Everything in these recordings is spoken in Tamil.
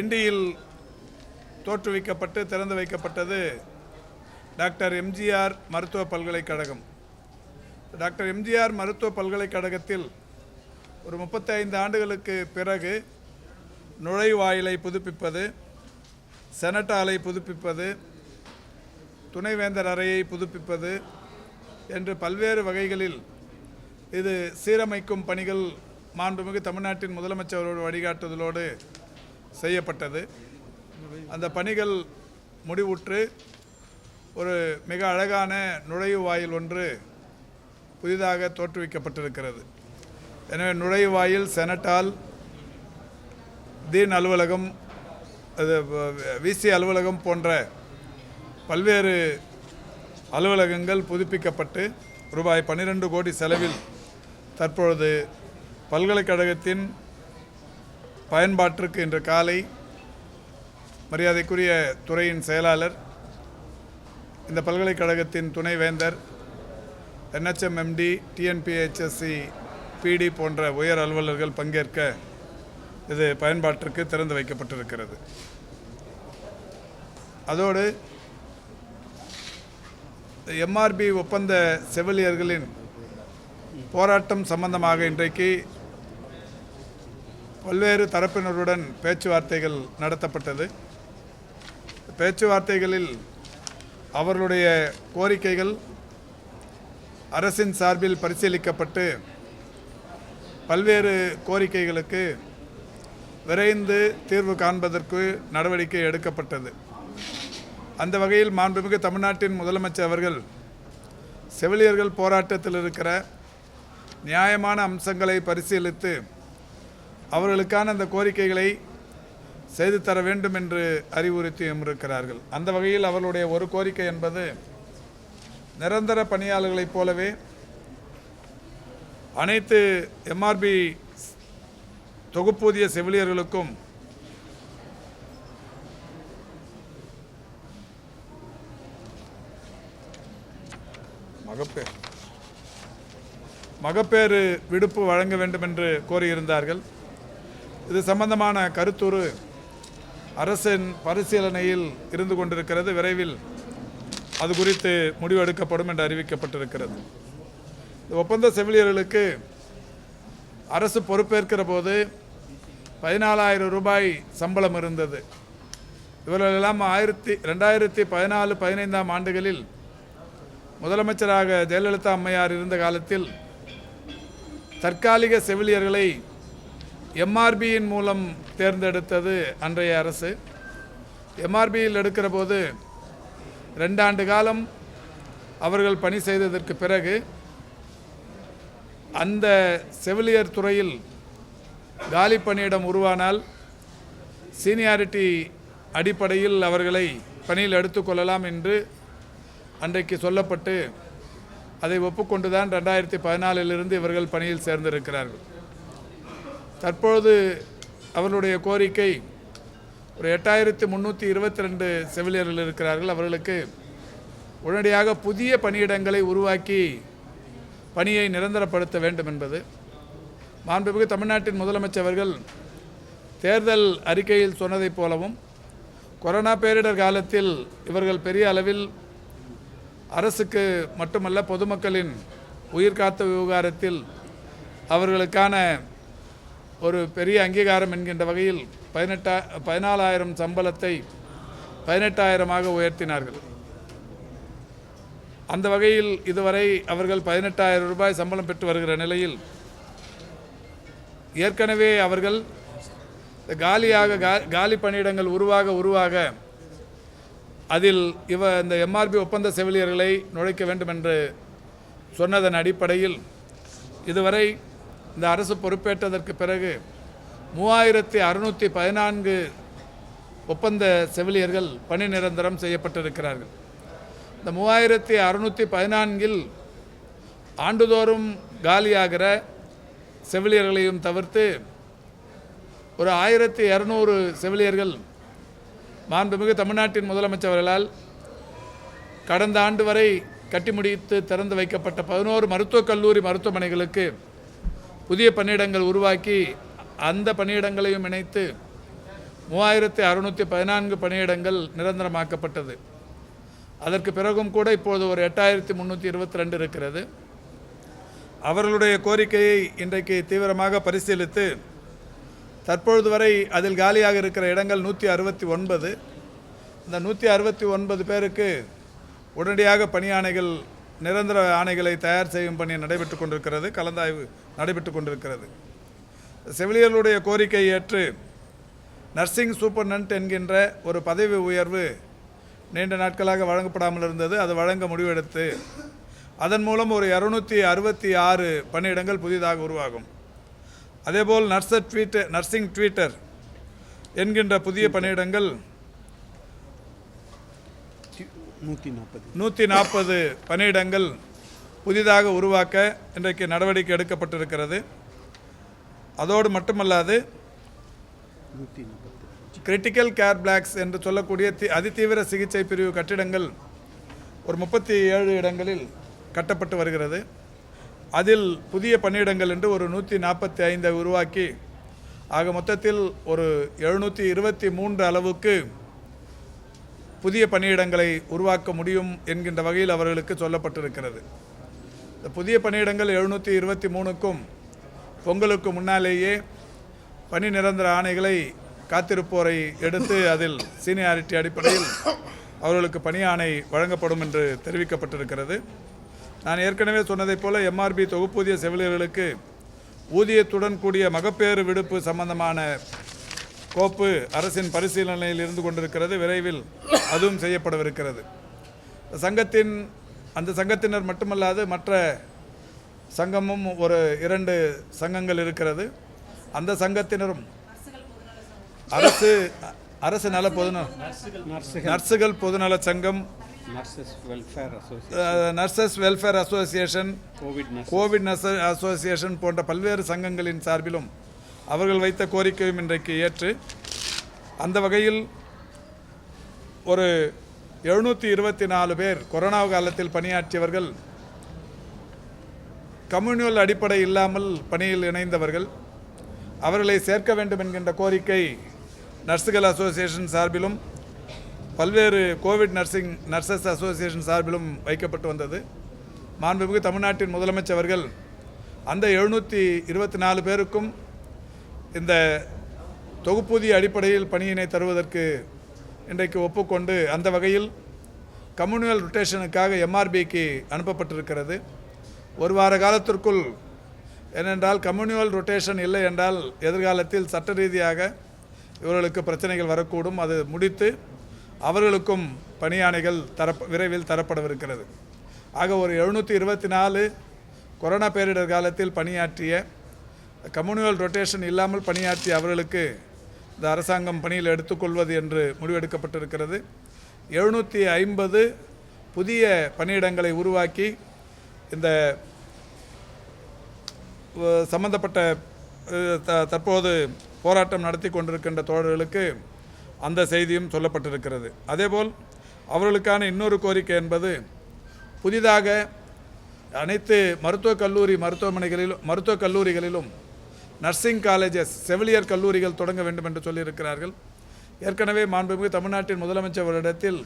கிண்டியில் தோற்றுவிக்கப்பட்டு திறந்து வைக்கப்பட்டது டாக்டர் எம்ஜிஆர் மருத்துவ பல்கலைக்கழகம். டாக்டர் எம்ஜிஆர் மருத்துவ பல்கலைக்கழகத்தில் ஒரு 35 ஆண்டுகளுக்கு பிறகு நுழைவாயிலை புதுப்பிப்பது, செனட் ஹாலை புதுப்பிப்பது, துணைவேந்தர் அறையை புதுப்பிப்பது என்று பல்வேறு வகைகளில் இது சீரமைக்கும் பணிகள் மாண்புமிகு தமிழ்நாட்டின் முதலமைச்சரோடு வழிகாட்டுதலோடு செய்யப்பட்டது. அந்த பணிகள் முடிவுற்று ஒரு மிக அழகான நுழைவாயில் ஒன்று புதிதாக தோற்றுவிக்கப்பட்டிருக்கிறது. எனவே நுழைவாயில், செனட் ஹால், தீன் அலுவலகம், விசி அலுவலகம் போன்ற பல்வேறு அலுவலகங்கள் புதுப்பிக்கப்பட்டு ரூபாய் 12 கோடி செலவில் தற்பொழுது பல்கலைக்கழகத்தின் பயன்பாட்டிற்கு இன்று காலை மரியாதைக்குரிய துறையின் செயலாளர், இந்த பல்கலைக்கழகத்தின் துணைவேந்தர், NHMMD, TNPHSC, PD போன்ற உயர் அலுவலர்கள் பங்கேற்க இது பயன்பாட்டிற்கு திறந்து வைக்கப்பட்டிருக்கிறது. அதோடு MRB ஒப்பந்த செவிலியர்களின் போராட்டம் சம்பந்தமாக இன்றைக்கு பல்வேறு தரப்பினருடன் பேச்சுவார்த்தைகள் நடத்தப்பட்டது. பேச்சுவார்த்தைகளில் அவர்களுடைய கோரிக்கைகள் அரசின் சார்பில் பரிசீலிக்கப்பட்டு பல்வேறு கோரிக்கைகளுக்கு விரைந்து தீர்வு காண்பதற்கு நடவடிக்கை எடுக்கப்பட்டது. அந்த வகையில் மாண்புமிகு தமிழ்நாட்டின் முதலமைச்சர் அவர்கள் செவிலியர்கள் போராட்டத்தில் இருக்கிற நியாயமான அம்சங்களை பரிசீலித்து அவர்களுக்கான அந்த கோரிக்கைகளை செய்து தர வேண்டும் என்று அறிவுறுத்தியும் இருக்கிறார்கள். அந்த வகையில் அவர்களுடைய ஒரு கோரிக்கை என்பது நிரந்தர பணியாளர்களைப் போலவே அனைத்து MRB தொகுப்பூதிய செவிலியர்களுக்கும் மகப்பேறு விடுப்பு வழங்க வேண்டும் என்று கோரியிருந்தார்கள். இது சம்பந்தமான கருத்துரு அரசின் பரிசீலனையில் இருந்து கொண்டிருக்கிறது. விரைவில் அது குறித்து முடிவெடுக்கப்படும் என்று அறிவிக்கப்பட்டிருக்கிறது. ஒப்பந்த செவிலியர்களுக்கு அரசு பொறுப்பேற்கிற போது 14,000 ரூபாய் சம்பளம் இருந்தது. இவர்களெல்லாம் 2014-15 ஆண்டுகளில் முதலமைச்சராக ஜெயலலிதா அம்மையார் இருந்த காலத்தில் தற்காலிக செவிலியர்களை MRBயின் மூலம் தேர்ந்தெடுத்தது அன்றைய அரசு. MRBயில் எடுக்கிற போது 2 ஆண்டு காலம் அவர்கள் பணி செய்ததற்கு பிறகு அந்த செவிலியர் துறையில் காலி பணியிடம் உருவானால் சீனியாரிட்டி அடிப்படையில் அவர்களை பணியில் எடுத்துக்கொள்ளலாம் என்று அன்றைக்கு சொல்லப்பட்டு அதை ஒப்புக்கொண்டுதான் 2014 இவர்கள் பணியில் சேர்ந்திருக்கிறார்கள். தற்பொழுது அவர்களுடைய கோரிக்கை ஒரு 8,322 செவிலியர்கள் இருக்கிறார்கள். அவர்களுக்கு உடனடியாக புதிய பணியிடங்களை உருவாக்கி பணியை நிரந்தரப்படுத்த வேண்டும் என்பது. மாண்புமிகு தமிழ்நாட்டின் முதலமைச்சர் அவர்கள் தேர்தல் அறிக்கையில் சொன்னதைப் போலவும் கொரோனா பேரிடர் காலத்தில் இவர்கள் பெரிய அளவில் அரசுக்கு மட்டுமல்ல பொதுமக்களின் உயிர்காத்த விவகாரத்தில் அவர்களுக்கான ஒரு பெரிய அங்கீகாரம் என்கின்ற வகையில் 14,000 சம்பளத்தை 18,000ஆக உயர்த்தினார்கள். அந்த வகையில் இதுவரை அவர்கள் 18,000 ரூபாய் சம்பளம் பெற்று வருகிற நிலையில் ஏற்கனவே அவர்கள் காலி பணியிடங்கள் உருவாக அதில் இந்த MRB ஒப்பந்த செவிலியர்களை நுழைக்க வேண்டும் என்று சொன்னதன் அடிப்படையில் இதுவரை இந்த அரசு பொறுப்பேற்றதற்கு பிறகு 3,614 ஒப்பந்த செவிலியர்கள் பணி நிரந்தரம் செய்யப்பட்டிருக்கிறார்கள். இந்த 3,614 ஆண்டுதோறும் காலியாகிற செவிலியர்களையும் தவிர்த்து ஒரு 1,200 செவிலியர்கள் மாண்புமிகு தமிழ்நாட்டின் முதலமைச்சர் அவர்களால் கடந்த ஆண்டு வரை கட்டி முடித்து திறந்து வைக்கப்பட்ட 11 மருத்துவக் கல்லூரி மருத்துவமனைகளுக்கு புதிய பணியிடங்கள் உருவாக்கி அந்த பணியிடங்களையும் இணைத்து 3614 பணியிடங்கள் நிரந்தரமாக்கப்பட்டது. அதற்கு பிறகும் கூட இப்போது ஒரு 8322 இருக்கிறது. அவர்களுடைய கோரிக்கையை இன்றைக்கு தீவிரமாக பரிசீலித்து தற்பொழுது வரை அதில் காலியாக இருக்கிற இடங்கள் 169. இந்த 169 பேருக்கு உடனடியாக பணி ஆணைகள், நிரந்தர ஆணைகளை தயார் செய்யும் பணி நடைபெற்று கொண்டிருக்கிறது. கலந்தாய்வு நடைபெற்று கொண்டிருக்கிறது. செவிலியர்களுடைய கோரிக்கையை ஏற்று நர்சிங் சூப்பர்டென்ட் என்கின்ற ஒரு பதவி உயர்வு நீண்ட நாட்களாக வழங்கப்படாமல் இருந்தது. அது வழங்க முடிவெடுத்து அதன் மூலம் ஒரு 266 பணியிடங்கள் புதிதாக உருவாகும். அதேபோல் நர்சிங் ட்வீட்டர் என்கின்ற புதிய பணியிடங்கள் 140 பணியிடங்கள் புதிதாக உருவாக்க இன்றைக்கு நடவடிக்கை எடுக்கப்பட்டிருக்கிறது. அதோடு மட்டுமல்லாது கிரிட்டிக்கல் கேர் பிளாக்ஸ் என்று சொல்லக்கூடிய அதிதீவிர சிகிச்சை பிரிவு கட்டிடங்கள் ஒரு 37 இடங்களில் கட்டப்பட்டு வருகிறது. அதில் புதிய பணியிடங்கள் என்று ஒரு 145 உருவாக்கி ஆக மொத்தத்தில் ஒரு 723 அளவுக்கு புதிய பணியிடங்களை உருவாக்க முடியும் என்கின்ற வகையில் அவர்களுக்கு சொல்லப்பட்டிருக்கிறது. இந்த புதிய பணியிடங்கள் 723க்கும் பொங்கலுக்கு முன்னாலேயே பணி நிரந்தர ஆணைகளை காத்திருப்போரை எடுத்து அதில் சீனியாரிட்டி அடிப்படையில் அவர்களுக்கு பணி ஆணை வழங்கப்படும் என்று தெரிவிக்கப்பட்டிருக்கிறது. நான் ஏற்கனவே சொன்னதைப் போல எம்ஆர்பி தொகுப்பூதிய செவிலியர்களுக்கு ஊதியத்துடன் கூடிய மகப்பேறு விடுப்பு சம்பந்தமான கோப்பு அரசின் பரிசீலனையில் இருந்து கொண்டிருக்கிறது. விரைவில் அதுவும் செய்யப்படவிருக்கிறது. அந்த சங்கத்தினர் மட்டுமல்லாது மற்ற சங்கமும் ஒரு 2 சங்கங்கள் இருக்கிறது. அந்த சங்கத்தினரும் அரசு நல நர்சுகள் பொதுநல சங்கம், nurses welfare association, Covid nurse association போன்ற பல்வேறு சங்கங்களின் சார்பிலும் அவர்கள் வைத்த கோரிக்கையும் இன்றைக்கு ஏற்று அந்த வகையில் ஒரு 724 பேர் கொரோனா காலத்தில் பணியாற்றியவர்கள், கம்யூனியல் அடிப்படை இல்லாமல் பணியில் இணைந்தவர்கள், அவர்களை சேர்க்க வேண்டும் என்கின்ற கோரிக்கை நர்சுகள் அசோசியேஷன் சார்பிலும் பல்வேறு கோவிட் நர்சஸ் அசோசியேஷன் சார்பிலும் வைக்கப்பட்டு வந்தது. மாண்புமிகு தமிழ்நாட்டின் முதலமைச்சர் அவர்கள் அந்த 724 பேருக்கும் இந்த தொகுப்பூதிய அடிப்படையில் பணியினை தருவதற்கு இன்றைக்கு ஒப்புக்கொண்டு அந்த வகையில் கம்யூனியல் ரொட்டேஷனுக்காக எம்ஆர்பிக்கு அனுப்பப்பட்டிருக்கிறது. ஒரு வார காலத்திற்குள், ஏனென்றால் கம்யூனியல் ரொட்டேஷன் இல்லை என்றால் எதிர்காலத்தில் சட்ட ரீதியாக இவர்களுக்கு பிரச்சனைகள் வரக்கூடும். அது முடித்து அவர்களுக்கும் பணியாணைகள் விரைவில் தரப்படவிருக்கிறது. ஆக ஒரு 724 கொரோனா பேரிடர் காலத்தில் பணியாற்றிய, கம்யூனியல் ரொட்டேஷன் இல்லாமல் பணியாற்றிய அவர்களுக்கு இந்த அரசாங்கம் பணியில் எடுத்துக்கொள்வது என்று முடிவெடுக்கப்பட்டிருக்கிறது. 750 புதிய பணியிடங்களை உருவாக்கி இந்த சம்பந்தப்பட்ட தற்போது போராட்டம் நடத்தி கொண்டிருக்கின்ற தோழர்களுக்கு அந்த செய்தியும் சொல்லப்பட்டிருக்கிறது. அதேபோல் அவர்களுக்கான இன்னொரு கோரிக்கை என்பது, புதிதாக அனைத்து மருத்துவக் கல்லூரிகளிலும் நர்சிங் காலேஜஸ், செவிலியர் கல்லூரிகள் தொடங்க வேண்டும் என்று சொல்லியிருக்கிறார்கள். ஏற்கனவே மாண்புமிகு தமிழ்நாட்டின் முதலமைச்சர் அவரிடத்தில்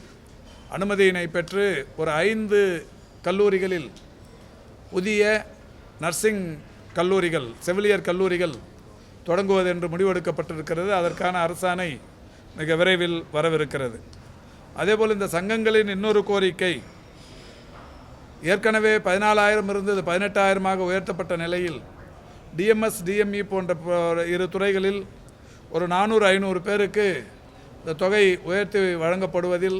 அனுமதியினை பெற்று ஒரு 5 கல்லூரிகளில் புதிய நர்சிங் கல்லூரிகள், செவிலியர் கல்லூரிகள் தொடங்குவது என்று முடிவெடுக்கப்பட்டிருக்கிறது. அதற்கான அரசாணை மிக விரைவில் வரவிருக்கிறது. அதேபோல் இந்த சங்கங்களின் இன்னொரு கோரிக்கை, ஏற்கனவே 14,000 இருந்தது 18,000 உயர்த்தப்பட்ட நிலையில் டிஎம்எஸ், டிஎம்இ போன்ற 2 துறைகளில் ஒரு 400-500 பேருக்கு இந்த தொகை உயர்த்தி வழங்கப்படுவதில்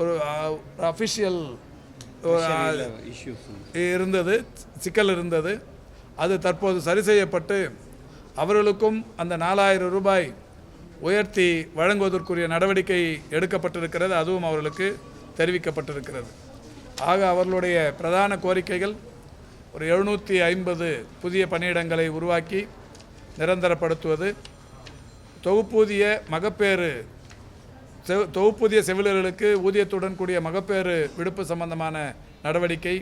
ஒரு அஃபிஷியல் சிக்கல் இருந்தது. அது தற்போது சரி செய்யப்பட்டு அவர்களுக்கும் அந்த 4,000 ரூபாய் உயர்த்தி வழங்குவதற்குரிய நடவடிக்கை எடுக்கப்பட்டிருக்கிறது. அதுவும் அவர்களுக்கு தெரிவிக்கப்பட்டிருக்கிறது. ஆக அவர்களுடைய பிரதான கோரிக்கைகள் ஒரு 750 புதிய பணியிடங்களை உருவாக்கி நிரந்தரப்படுத்துவது, தொகுப்பூதிய செவிலியர்களுக்கு ஊதியத்துடன் கூடிய மகப்பேறு விடுப்பு சம்பந்தமான நடவடிக்கை,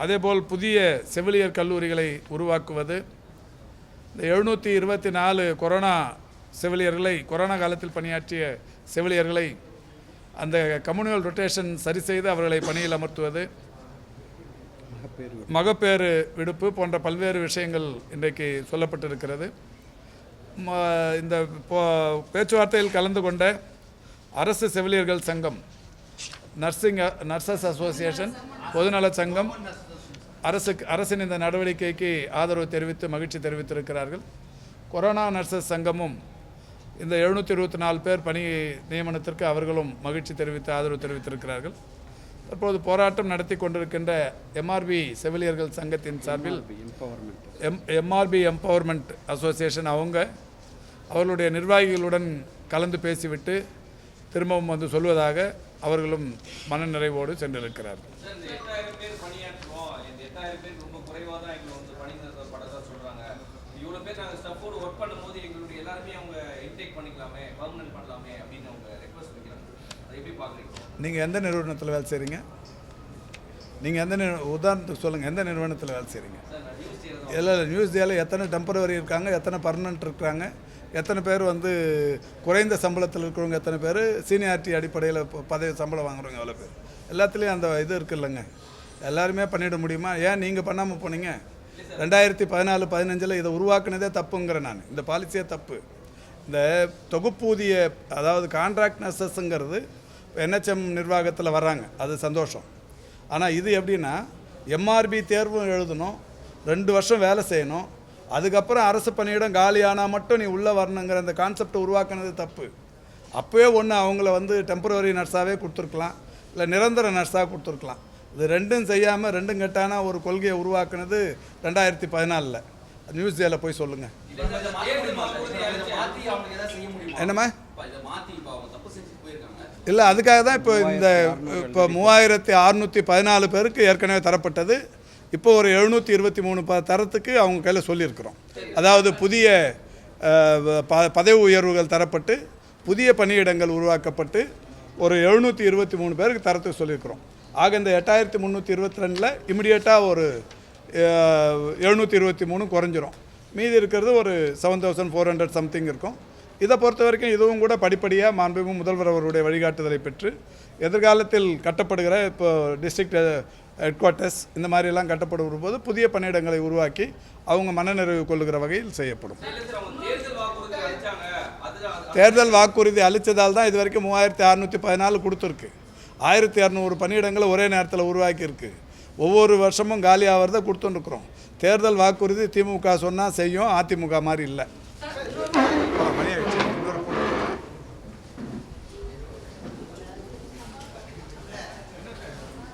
அதேபோல் புதிய செவிலியர் கல்லூரிகளை உருவாக்குவது, இந்த 724 கொரோனா செவிலியர்களை, கொரோனா காலத்தில் பணியாற்றிய செவிலியர்களை அந்த கம்யூனல் ரொட்டேஷன் சரி செய்து அவர்களை பணியில் அமர்த்துவது, மகப்பேறு விடுப்பு போன்ற பல்வேறு விஷயங்கள் இன்றைக்கு சொல்லப்பட்டிருக்கிறது. இந்த பேச்சுவார்த்தையில் கலந்து கொண்ட அரசு செவிலியர்கள் சங்கம், நர்சஸ் அசோசியேஷன், பொதுநல சங்கம் அரசின் இந்த நடவடிக்கைக்கு ஆதரவு தெரிவித்து மகிழ்ச்சி தெரிவித்திருக்கிறார்கள். கொரோனா நர்சஸ் சங்கமும் இந்த 724 பேர் பணி நியமனத்திற்கு அவர்களும் மகிழ்ச்சி தெரிவித்து ஆதரவு தெரிவித்திருக்கிறார்கள். தற்போது போராட்டம் நடத்தி கொண்டிருக்கின்ற எம்ஆர்பி செவிலியர்கள் சங்கத்தின் சார்பில் எம்ஆர்பி எம்பவர்மெண்ட் அசோசியேஷன் அவர்களுடைய நிர்வாகிகளுடன் கலந்து பேசிவிட்டு திரும்பவும் வந்து சொல்வதாக அவர்களும் மனநிறைவோடு சென்றிருக்கிறார்கள். நீங்கள் எந்த நிறுவனத்தில் வேலை செய்கிறீங்க? நீங்கள் எந்த உதாரணத்துக்கு சொல்லுங்கள், எந்த நிறுவனத்தில் வேலை செய்கிறீங்க? இல்லை நியூஸ் டேல எத்தனை டெம்பரவரி இருக்காங்க, எத்தனை பர்மனெண்ட் இருக்கிறாங்க, எத்தனை பேர் வந்து குறைந்த சம்பளத்தில் இருக்கிறவங்க, எத்தனை பேர் சீனியாரிட்டி அடிப்படையில் பதவி சம்பளம் வாங்குறவங்க, எவ்வளோ பேர்? எல்லாத்துலேயும் அந்த இது இருக்குல்லங்க. எல்லாருமே பண்ணிட முடியுமா? ஏன் நீங்கள் பண்ணாமல் போனீங்க? 2014-15 இதை உருவாக்குனதே தப்புங்கிற நான். இந்த பாலிசியே தப்பு. இந்த தொகுப்பூதிய, அதாவது கான்ட்ராக்ட் நர்சஸ்ங்கிறது என்ஹெச்எம் நிர்வாகத்தில் வர்றாங்க, அது சந்தோஷம். ஆனால் இது எப்படின்னா, எம்ஆர்பி தேர்வும் எழுதணும், 2 வருஷம் வேலை செய்யணும், அதுக்கப்புறம் அரசு பணியிடம் காலியானால் மட்டும் நீ உள்ளே வரணுங்கிற அந்த கான்செப்டை உருவாக்குனது தப்பு. அப்போவே ஒன்று அவங்கள வந்து டெம்பரவரி நர்ஸாகவே கொடுத்துருக்கலாம், இல்லை நிரந்தர நர்ஸாக கொடுத்துருக்கலாம். இது ரெண்டும் செய்யாமல் ரெண்டும் கட்டான ஒரு கொள்கையை உருவாக்குனது 2014. நியூஸ் டேல போய் சொல்லுங்கள். என்னம்மா? இல்லை, அதுக்காக தான் இப்போ 3614 பேருக்கு ஏற்கனவே தரப்பட்டது. இப்போ ஒரு 723 தரத்துக்கு அவங்க கையில் சொல்லியிருக்கிறோம். அதாவது புதிய பதவி உயர்வுகள் தரப்பட்டு புதிய பணியிடங்கள் உருவாக்கப்பட்டு ஒரு 723 பேருக்கு தரத்துக்கு சொல்லியிருக்கிறோம். ஆக இந்த 8322 இமிடியேட்டாக ஒரு 723 குறைஞ்சிரும். மீதி இருக்கிறது ஒரு 7400 சம்திங் இருக்கும். இதை பொறுத்த வரைக்கும் இதுவும் கூட படிப்படியாக மாண்புமிகு முதல்வர் அவருடைய வழிகாட்டுதலை பெற்று எதிர்காலத்தில் கட்டப்படுகிற இப்போ டிஸ்ட்ரிக்ட் ஹெட் குவார்ட்டர்ஸ் இந்த மாதிரிலாம் கட்டப்படும் போது புதிய பணியிடங்களை உருவாக்கி அவங்க மனநிறைவு கொள்ளுகிற வகையில் செய்யப்படும். தேர்தல் வாக்குறுதி அளித்ததால் தான் இது வரைக்கும் 3614 கொடுத்துருக்கு. 1200 பணியிடங்களை ஒரே நேரத்தில் உருவாக்கியிருக்கு. ஒவ்வொரு வருஷமும் காலி ஆகிறத கொடுத்துருக்குறோம். தேர்தல் வாக்குறுதி திமுக சொன்னால் செய்யும், அதிமுக மாதிரி இல்லை.